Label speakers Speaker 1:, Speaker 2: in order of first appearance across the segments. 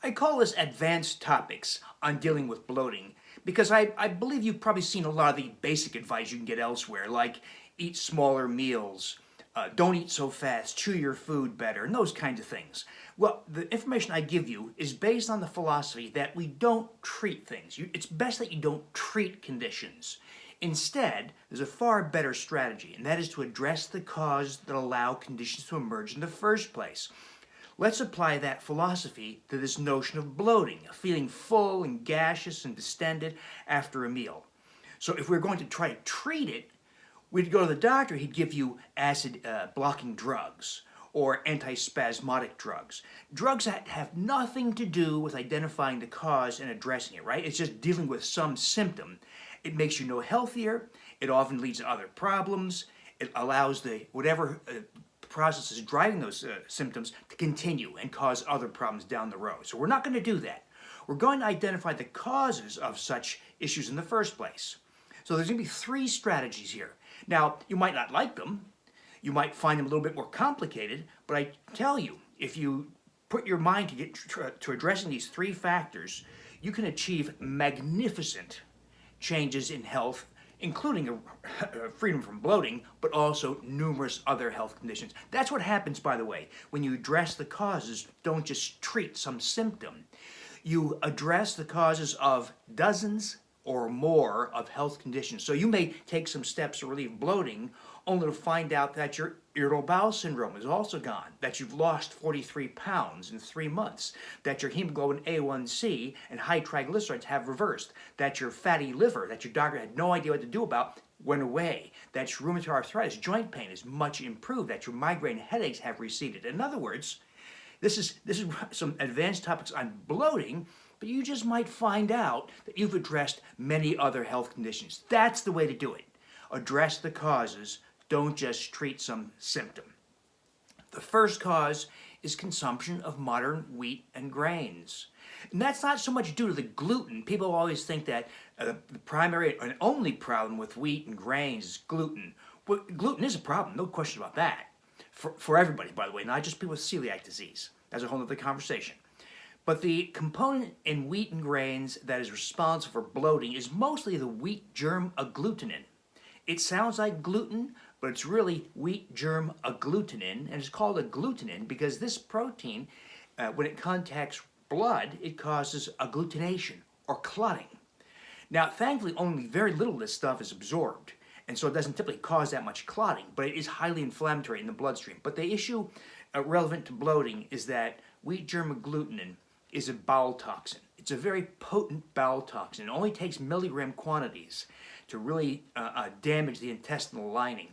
Speaker 1: I call this advanced topics on dealing with bloating because I believe you've probably seen a lot of the basic advice you can get elsewhere, like eat smaller meals, don't eat so fast, chew your food better, and those kinds of things. Well, the information I give you is based on the philosophy that we don't treat things. It's best that you don't treat conditions. Instead, there's a far better strategy, and that is to address the cause that allow conditions to emerge in the first place. Let's apply that philosophy to this notion of bloating, feeling full and gaseous and distended after a meal. So if we're going to try to treat it, we'd go to the doctor, he'd give you acid blocking drugs or antispasmodic drugs. Drugs that have nothing to do with identifying the cause and addressing it, right? It's just dealing with some symptom. It makes you no healthier. It often leads to other problems. It allows the whatever process is driving those symptoms to continue and cause other problems down the road. So we're not going to do that. We're going to identify the causes of such issues in the first place. So there's going to be three strategies here. Now, you might not like them. You might find them a little bit more complicated, but I tell you, if you put your mind to addressing these three factors, you can achieve magnificent changes in health, including freedom from bloating, but also numerous other health conditions. That's what happens, by the way, when you address the causes, don't just treat some symptom. You address the causes of dozens or more of health conditions. So you may take some steps to relieve bloating, only to find out that your irritable bowel syndrome is also gone, that you've lost 43 pounds in 3 months, that your hemoglobin A1C and high triglycerides have reversed, that your fatty liver, that your doctor had no idea what to do about, went away, that your rheumatoid arthritis, joint pain is much improved, that your migraine headaches have receded. In other words, this is some advanced topics on bloating, but you just might find out that you've addressed many other health conditions. That's the way to do it. Address the causes, don't just treat some symptom. The first cause is consumption of modern wheat and grains. And that's not so much due to the gluten. People always think that the primary and only problem with wheat and grains is gluten. Well, gluten is a problem, no question about that. For everybody, by the way, not just people with celiac disease. That's a whole other conversation. But the component in wheat and grains that is responsible for bloating is mostly the wheat germ agglutinin. It sounds like gluten, but it's really wheat germ agglutinin, and it's called agglutinin because this protein, when it contacts blood, it causes agglutination or clotting. Now, thankfully, only very little of this stuff is absorbed, and so it doesn't typically cause that much clotting, but it is highly inflammatory in the bloodstream. But the issue relevant to bloating is that wheat germ agglutinin is a bowel toxin. It's a very potent bowel toxin. It only takes milligram quantities to really damage the intestinal lining.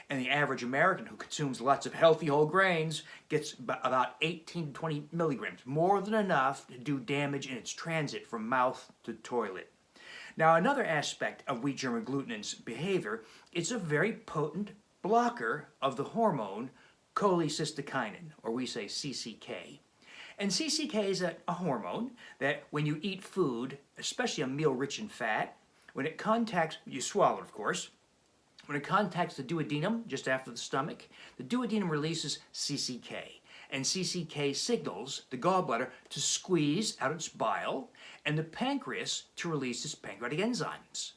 Speaker 1: And the average American who consumes lots of healthy whole grains gets about 18 to 20 milligrams, more than enough to do damage in its transit from mouth to toilet. Now, another aspect of wheat germ agglutinin's behavior, it's a very potent blocker of the hormone cholecystokinin, or we say CCK. And CCK is a hormone that when you eat food, especially a meal rich in fat, when it contacts, you swallow it of course, when it contacts the duodenum just after the stomach, the duodenum releases CCK. And CCK signals the gallbladder to squeeze out its bile and the pancreas to release its pancreatic enzymes.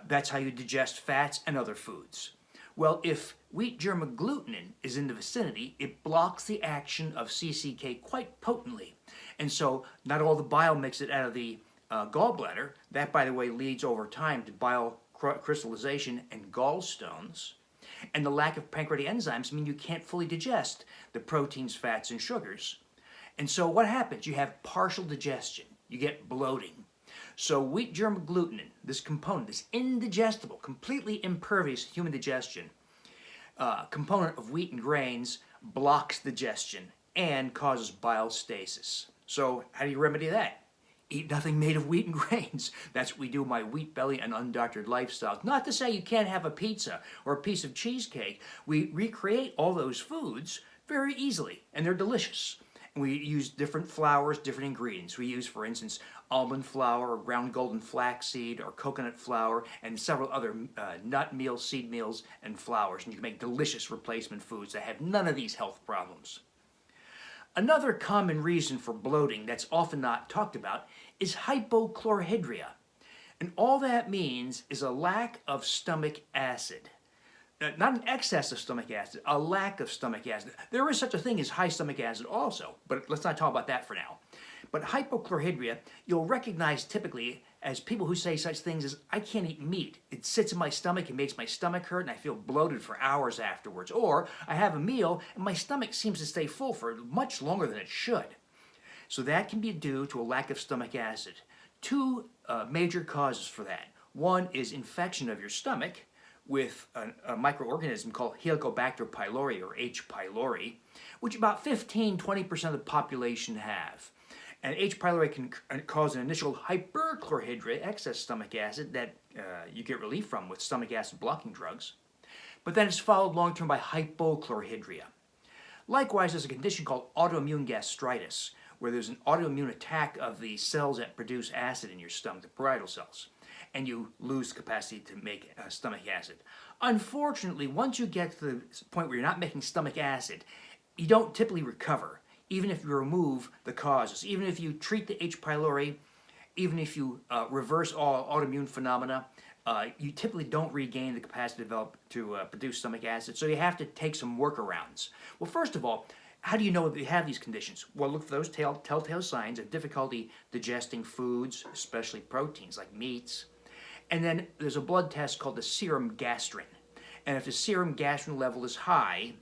Speaker 1: That's how you digest fats and other foods. Well, if wheat germ agglutinin is in the vicinity, it blocks the action of CCK quite potently. And so not all the bile makes it out of the gallbladder. That, by the way, leads over time to bile crystallization and gallstones. And the lack of pancreatic enzymes mean you can't fully digest the proteins, fats, and sugars. And so what happens? You have partial digestion. You get bloating. So wheat germ agglutinin, this component, this indigestible, completely impervious to human digestion, component of wheat and grains blocks digestion and causes bile stasis. So how do you remedy that? Eat nothing made of wheat and grains. That's what we do in my Wheat Belly and Undoctored lifestyle. Not to say you can't have a pizza or a piece of cheesecake. We recreate all those foods very easily, and they're delicious. And we use different flours, different ingredients. We use, for instance, almond flour, or ground golden flaxseed, or coconut flour, and several other nut meals, seed meals, and flours. And you can make delicious replacement foods that have none of these health problems. Another common reason for bloating that's often not talked about is hypochlorhydria. And all that means is a lack of stomach acid. Not an excess of stomach acid, a lack of stomach acid. There is such a thing as high stomach acid also, but let's not talk about that for now. But hypochlorhydria, you'll recognize typically as people who say such things as, I can't eat meat. It sits in my stomach, it makes my stomach hurt, and I feel bloated for hours afterwards. Or I have a meal, and my stomach seems to stay full for much longer than it should. So that can be due to a lack of stomach acid. Two major causes for that. One is infection of your stomach with a microorganism called Helicobacter pylori, or H. pylori, which about 15-20% of the population have. And H. pylori can cause an initial hyperchlorhydria, excess stomach acid, that you get relief from with stomach acid blocking drugs. But then it's followed long-term by hypochlorhydria. Likewise, there's a condition called autoimmune gastritis, where there's an autoimmune attack of the cells that produce acid in your stomach, the parietal cells, and you lose the capacity to make stomach acid. Unfortunately, once you get to the point where you're not making stomach acid, you don't typically recover, even if you remove the causes. Even if you treat the H. pylori, even if you reverse all autoimmune phenomena, you typically don't regain the capacity to produce stomach acid, so you have to take some workarounds. Well, first of all, how do you know that you have these conditions? Well, look for those telltale signs of difficulty digesting foods, especially proteins like meats. And then there's a blood test called the serum gastrin. And if the serum gastrin level is high,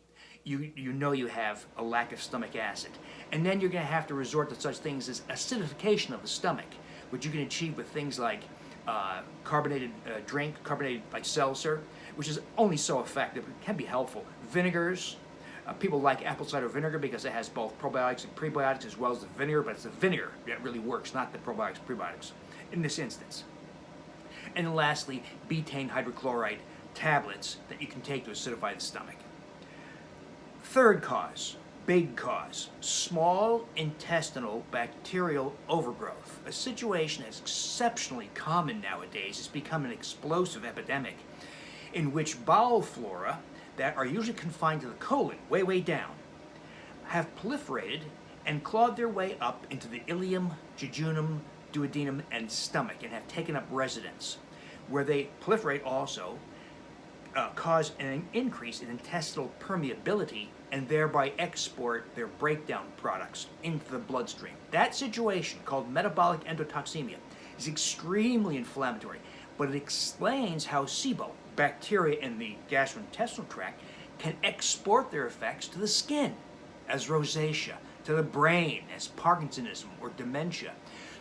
Speaker 1: you know you have a lack of stomach acid. And then you're going to have to resort to such things as acidification of the stomach, which you can achieve with things like carbonated drink, carbonated like seltzer, which is only so effective. It can be helpful. Vinegars. People like apple cider vinegar because it has both probiotics and prebiotics as well as the vinegar, but it's the vinegar that really works, not the probiotics and prebiotics in this instance. And then lastly, betaine hydrochloride tablets that you can take to acidify the stomach. Third cause, big cause, small intestinal bacterial overgrowth. A situation that's exceptionally common nowadays. It's become an explosive epidemic in which bowel flora that are usually confined to the colon, way down, have proliferated and clawed their way up into the ileum, jejunum, duodenum, and stomach, and have taken up residence, where they proliferate also, cause an increase in intestinal permeability, and thereby export their breakdown products into the bloodstream. That situation, called metabolic endotoxemia, is extremely inflammatory, but it explains how SIBO, bacteria in the gastrointestinal tract, can export their effects to the skin as rosacea, to the brain as Parkinsonism or dementia,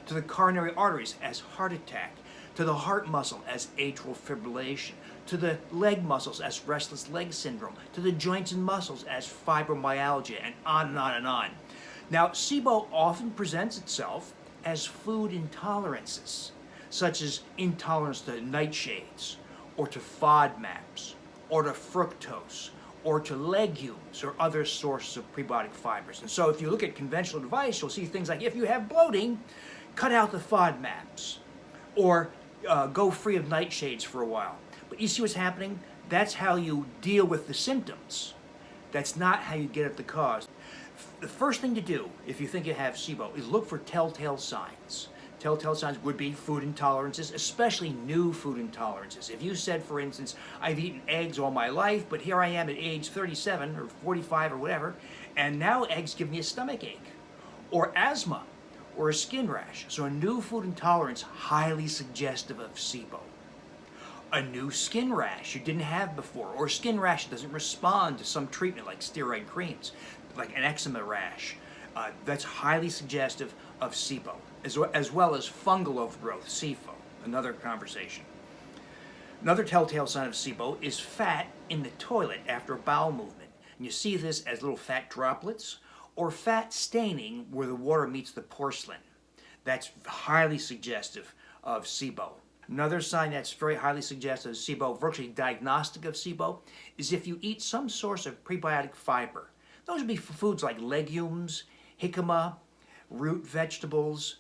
Speaker 1: to the coronary arteries as heart attack, to the heart muscle as atrial fibrillation, to the leg muscles as restless leg syndrome, to the joints and muscles as fibromyalgia, and on and on and on. Now, SIBO often presents itself as food intolerances, such as intolerance to nightshades, or to FODMAPs, or to fructose, or to legumes, or other sources of prebiotic fibers. And so if you look at conventional advice, you'll see things like, if you have bloating, cut out the FODMAPs, or go free of nightshades for a while. But you see what's happening? That's how you deal with the symptoms. That's not how you get at the cause. The first thing to do, if you think you have SIBO, is look for telltale signs. Telltale signs would be food intolerances, especially new food intolerances. If you said, for instance, I've eaten eggs all my life, but here I am at age 37 or 45 or whatever, and now eggs give me a stomach ache, or asthma, or a skin rash. So a new food intolerance, highly suggestive of SIBO. A new skin rash you didn't have before, or a skin rash that doesn't respond to some treatment like steroid creams, like an eczema rash. That's highly suggestive of SIBO, as well as fungal overgrowth, SIFO, another conversation. Another telltale sign of SIBO is fat in the toilet after a bowel movement. And you see this as little fat droplets, or fat staining where the water meets the porcelain. That's highly suggestive of SIBO. Another sign that's very highly suggestive of SIBO, virtually diagnostic of SIBO, is if you eat some source of prebiotic fiber. Those would be foods like legumes, jicama, root vegetables,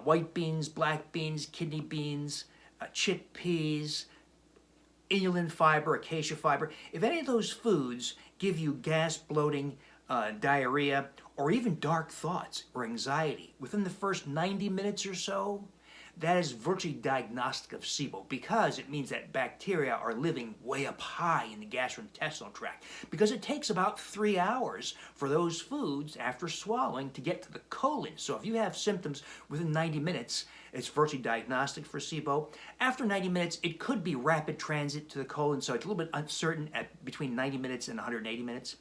Speaker 1: white beans, black beans, kidney beans, chickpeas, inulin fiber, acacia fiber. If any of those foods give you gas, bloating, diarrhea, or even dark thoughts or anxiety within the first 90 minutes or so, that is virtually diagnostic of SIBO, because it means that bacteria are living way up high in the gastrointestinal tract, because it takes about 3 hours for those foods after swallowing to get to the colon. So if you have symptoms within 90 minutes, it's virtually diagnostic for SIBO. After 90 minutes, it could be rapid transit to the colon, so it's a little bit uncertain at between 90 minutes and 180 minutes.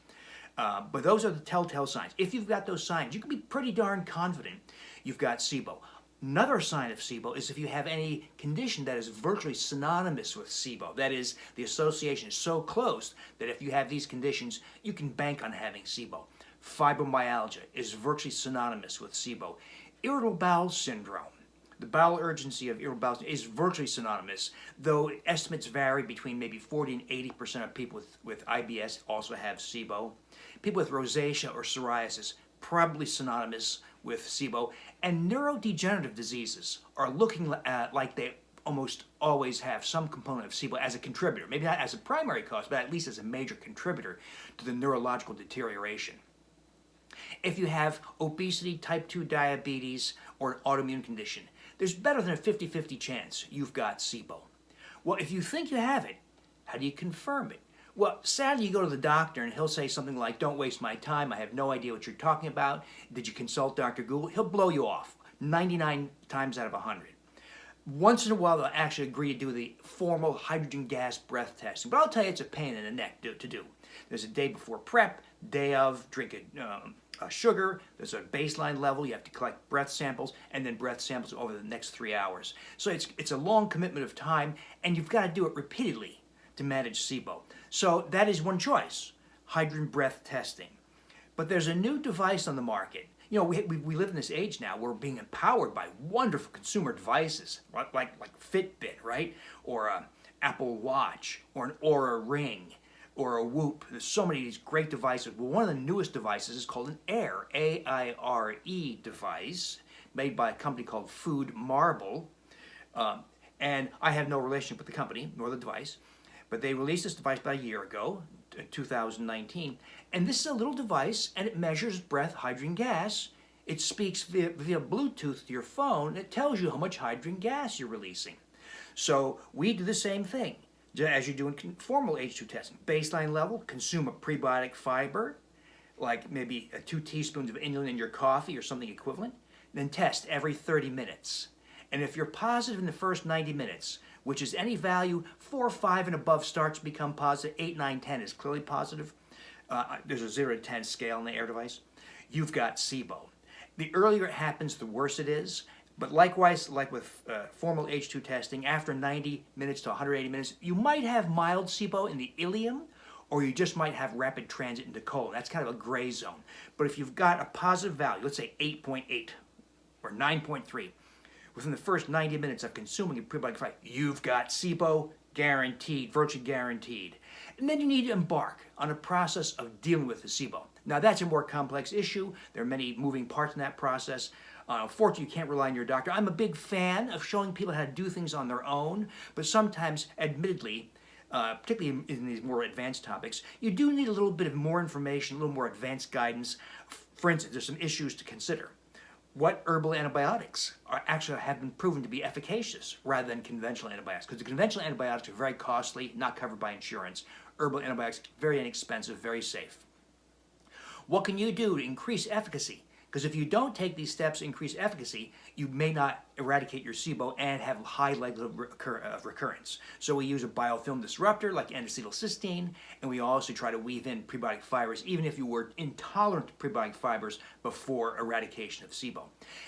Speaker 1: But those are the telltale signs. If you've got those signs, you can be pretty darn confident you've got SIBO. Another sign of SIBO is if you have any condition that is virtually synonymous with SIBO. That is, the association is so close that if you have these conditions, you can bank on having SIBO. Fibromyalgia is virtually synonymous with SIBO. Irritable bowel syndrome, the bowel urgency of irritable bowel syndrome, is virtually synonymous, though estimates vary between maybe 40 and 80% of people with IBS also have SIBO. People with rosacea or psoriasis, probably synonymous with SIBO. And neurodegenerative diseases are looking like they almost always have some component of SIBO as a contributor. Maybe not as a primary cause, but at least as a major contributor to the neurological deterioration. If you have obesity, type 2 diabetes, or an autoimmune condition, there's better than a 50-50 chance you've got SIBO. Well, if you think you have it, how do you confirm it? Well, sadly, you go to the doctor and he'll say something like, "Don't waste my time, I have no idea what you're talking about. Did you consult Dr. Google?" He'll blow you off 99 times out of 100. Once in a while, they'll actually agree to do the formal hydrogen gas breath testing. But I'll tell you, it's a pain in the neck to do. There's a day before prep, day of, drink a sugar, there's a baseline level, you have to collect breath samples, and then breath samples over the next 3 hours. So it's a long commitment of time, and you've got to do it repeatedly to manage SIBO. So that is one choice, hydrogen breath testing. But there's a new device on the market. You know, we live in this age now where we're being empowered by wonderful consumer devices, like Fitbit, right? Or an Apple Watch, or an Oura Ring, or a Whoop. There's so many of these great devices. Well, one of the newest devices is called an AIRE, A-I-R-E device, made by a company called Food Marble. And I have no relationship with the company, nor the device. But they released this device about a year ago, 2019. And this is a little device, and it measures breath hydrogen gas. It speaks via Bluetooth to your phone. It tells you how much hydrogen gas you're releasing. So we do the same thing as you do in formal H2 testing. Baseline level, consume a prebiotic fiber, like maybe 2 teaspoons of inulin in your coffee or something equivalent. Then test every 30 minutes. And if you're positive in the first 90 minutes, which is any value 4, 5, and above starts to become positive, 8, 9, 10 is clearly positive. There's a 0 to 10 scale in the AIRE device. You've got SIBO. The earlier it happens, the worse it is. But likewise, like with formal H2 testing, after 90 minutes to 180 minutes, you might have mild SIBO in the ileum, or you just might have rapid transit into colon. That's kind of a gray zone. But if you've got a positive value, let's say 8.8 or 9.3, within the first 90 minutes of consuming a prebiotic fiber, you've got SIBO guaranteed, virtually guaranteed. And then you need to embark on a process of dealing with the SIBO. Now that's a more complex issue. There are many moving parts in that process. Unfortunately, you can't rely on your doctor. I'm a big fan of showing people how to do things on their own, but sometimes, admittedly, particularly in these more advanced topics, you do need a little bit of more information, a little more advanced guidance. For instance, there's some issues to consider. What herbal antibiotics actually have been proven to be efficacious rather than conventional antibiotics? Because the conventional antibiotics are very costly, not covered by insurance. Herbal antibiotics, very inexpensive, very safe. What can you do to increase efficacy? Because if you don't take these steps to increase efficacy, you may not eradicate your SIBO and have high likelihood of recurrence. So we use a biofilm disruptor like N-acetylcysteine, and we also try to weave in prebiotic fibers, even if you were intolerant to prebiotic fibers before eradication of SIBO.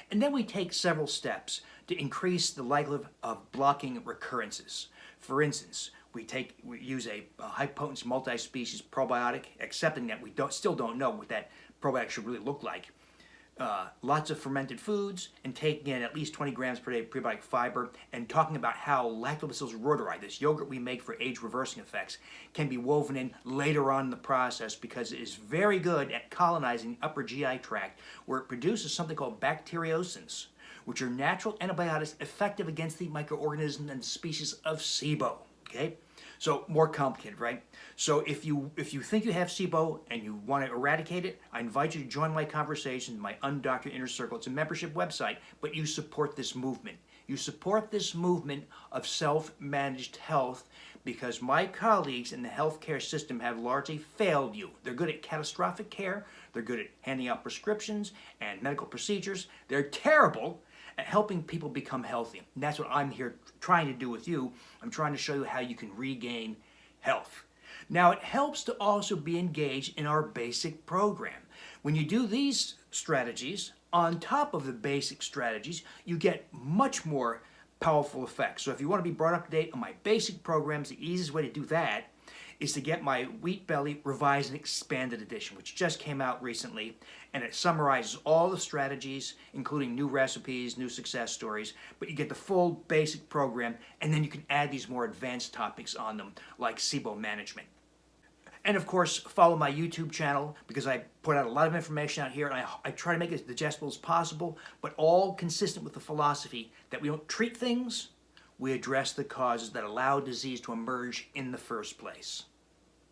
Speaker 1: And then we take several steps to increase the likelihood of blocking recurrences. For instance, we use a high-potency multi-species probiotic, accepting that we still don't know what that probiotic should really look like. Lots of fermented foods, and taking in at least 20 grams per day of prebiotic fiber, and talking about how Lactobacillus reuteri, this yogurt we make for age-reversing effects, can be woven in later on in the process because it is very good at colonizing the upper GI tract, where it produces something called bacteriocins, which are natural antibiotics effective against the microorganism and species of SIBO. Okay? So more complicated, right? So if you think you have SIBO and you want to eradicate it, I invite you to join my conversation, my Undoctored Inner Circle. It's a membership website, but you support this movement. You support this movement of self-managed health because my colleagues in the healthcare system have largely failed you. They're good at catastrophic care. They're good at handing out prescriptions and medical procedures. They're terrible at helping people become healthy. And that's what I'm here trying to do with you. I'm trying to show you how you can regain health. Now, it helps to also be engaged in our basic program. When you do these strategies, on top of the basic strategies, you get much more powerful effects. So if you want to be brought up to date on my basic programs, the easiest way to do that is to get my Wheat Belly Revised and Expanded Edition, which just came out recently, and it summarizes all the strategies, including new recipes, new success stories, but you get the full basic program, and then you can add these more advanced topics on them, like SIBO management. And of course, follow my YouTube channel because I put out a lot of information out here, and I try to make it as digestible as possible, but all consistent with the philosophy that we don't treat things, we address the causes that allow disease to emerge in the first place.